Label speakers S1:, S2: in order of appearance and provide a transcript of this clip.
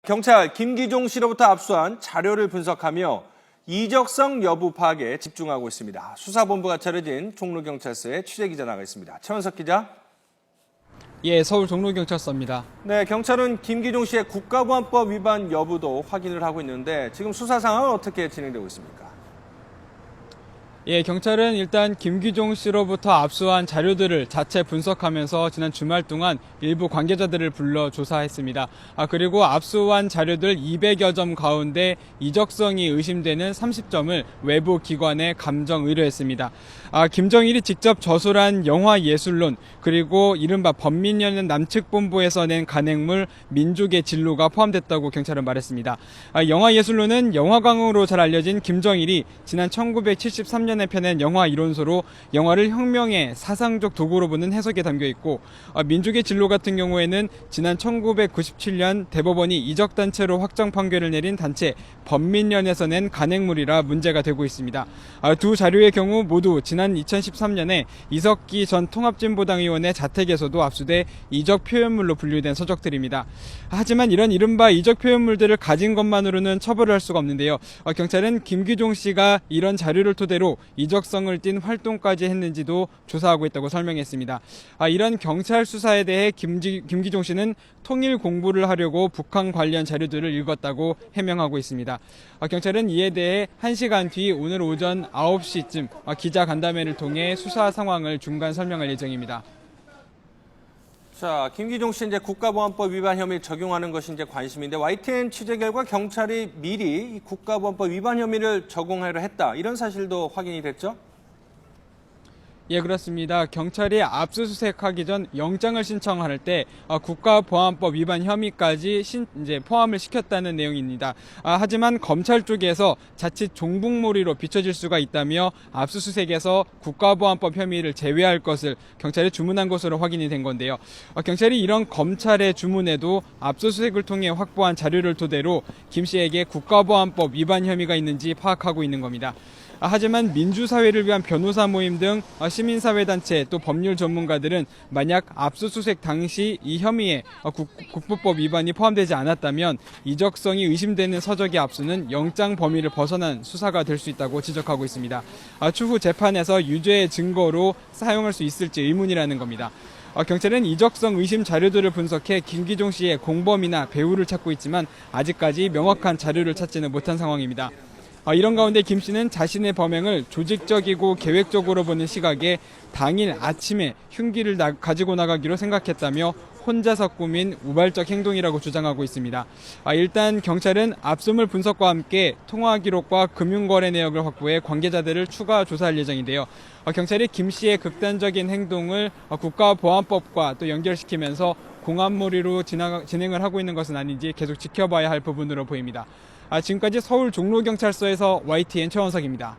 S1: 경찰 김기종 씨로부터 압수한 자료를 분석하며 이적성 여부 파악에 집중하고 있습니다. 수사본부가 차려진 종로경찰서에 취재기자 나가 있습니다. 최원석 기자.
S2: 예, 서울 종로경찰서입니다.
S1: 네, 경찰은 김기종 씨의 국가보안법 위반 여부도 확인을 하고 있는데 지금 수사 상황은 어떻게 진행되고 있습니까?
S2: 예, 경찰은 일단 김기종 씨로부터 압수한 자료들을 자체 분석하면서 지난 주말 동안 일부 관계자들을 불러 조사했습니다. 그리고 압수한 자료들 200여 점 가운데 이적성이 의심되는 30점을 외부 기관에 감정 의뢰했습니다. 김정일이 직접 저술한 영화예술론 그리고 이른바 범민연은 남측본부에서 낸 간행물 민족의 진로가 포함됐다고 경찰은 말했습니다. 영화예술론은 영화광으로 잘 알려진 김정일이 지난 1973년에 펴낸 영화 이론서로 영화를 혁명의 사상적 도구로 보는 해석에 담겨 있고, 민족의 진로 같은 경우에는 지난 1997년 대법원이 이적단체로 확정 판결을 내린 단체 범민련에서 낸 간행물이라 문제가 되고 있습니다. 두 자료의 경우 모두 지난 2013년에 이석기 전 통합진보당 의원의 자택에서도 압수돼 이적 표현물로 분류된 서적들입니다. 하지만 이런 이른바 이적 표현물들을 가진 것만으로는 처벌을 할 수가 없는데요. 경찰은 김기종 씨가 이런 자료를 토대로 이적성을 띤 활동까지 했는지도 조사하고 있다고 설명했습니다. 이런 경찰 수사에 대해 김기종 씨는 통일 공부를 하려고 북한 관련 자료들을 읽었다고 해명하고 있습니다. 경찰은 이에 대해 1시간 뒤 오늘 오전 9시쯤 기자 간담회를 통해 수사 상황을 중간 설명할 예정입니다.
S1: 자, 김기종 씨 이제 국가보안법 위반 혐의 적용하는 것이 이제 관심인데 YTN 취재 결과 경찰이 미리 이 국가보안법 위반 혐의를 적용하려 했다. 이런 사실도 확인이 됐죠?
S2: 예, 그렇습니다. 경찰이 압수수색하기 전 영장을 신청할 때 국가보안법 위반 혐의까지 이제 포함을 시켰다는 내용입니다. 하지만 검찰 쪽에서 자칫 종북몰이로 비춰질 수가 있다며 압수수색에서 국가보안법 혐의를 제외할 것을 경찰이 주문한 것으로 확인이 된 건데요. 경찰이 이런 검찰의 주문에도 압수수색을 통해 확보한 자료를 토대로 김 씨에게 국가보안법 위반 혐의가 있는지 파악하고 있는 겁니다. 하지만 민주사회를 위한 변호사 모임 등 시민사회단체 또 법률 전문가들은 만약 압수수색 당시 이 혐의에 국부법 위반이 포함되지 않았다면 이적성이 의심되는 서적의 압수는 영장 범위를 벗어난 수사가 될 수 있다고 지적하고 있습니다. 추후 재판에서 유죄의 증거로 사용할 수 있을지 의문이라는 겁니다. 경찰은 이적성 의심 자료들을 분석해 김기종 씨의 공범이나 배후를 찾고 있지만 아직까지 명확한 자료를 찾지는 못한 상황입니다. 이런 가운데 김 씨는 자신의 범행을 조직적이고 계획적으로 보는 시각에 당일 아침에 흉기를 가지고 나가기로 생각했다며 혼자서 꾸민 우발적 행동이라고 주장하고 있습니다. 일단 경찰은 압수물 분석과 함께 통화 기록과 금융거래 내역을 확보해 관계자들을 추가 조사할 예정인데요. 경찰이 김 씨의 극단적인 행동을 국가보안법과 또 연결시키면서 공안몰이로 진행을 하고 있는 것은 아닌지 계속 지켜봐야 할 부분으로 보입니다. 지금까지 서울 종로경찰서에서 YTN 최원석입니다.